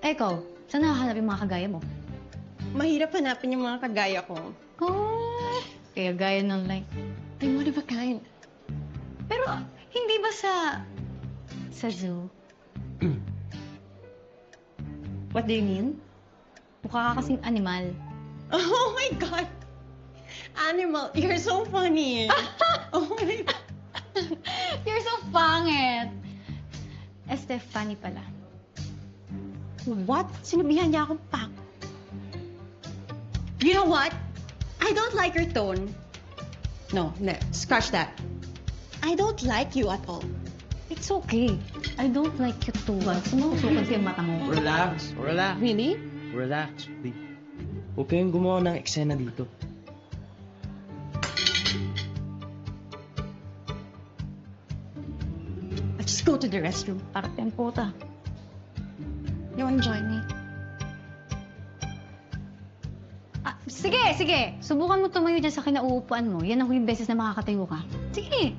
Ikaw, saan nakahanap yung mga kagaya mo? Mahirap hanapin yung mga kagaya ko. Oh, kaya gaya ng like. I'm one of a kind. Pero, hindi ba sa zoo? What do you mean? Mukha ka kasing animal. Oh my God! Animal, you're so funny. Oh my God. You're so pangit! Estefany pala. What? Sinabihan niya akong pak. You know what? I don't like your tone. No, scratch that. I don't like you at all. It's okay. I don't like you too. Sumusukan sa mata mo. Relax. Relax. Really? Relax, please. Huwag kayong gumawa ng eksena dito. Let's just go to the restroom. Para tempota. You wanna join me? Ah, sige, sige. Subukan mo tumayo dyan sa kinauupuan mo. Yan ang huling beses na makakatayo ka. Sige.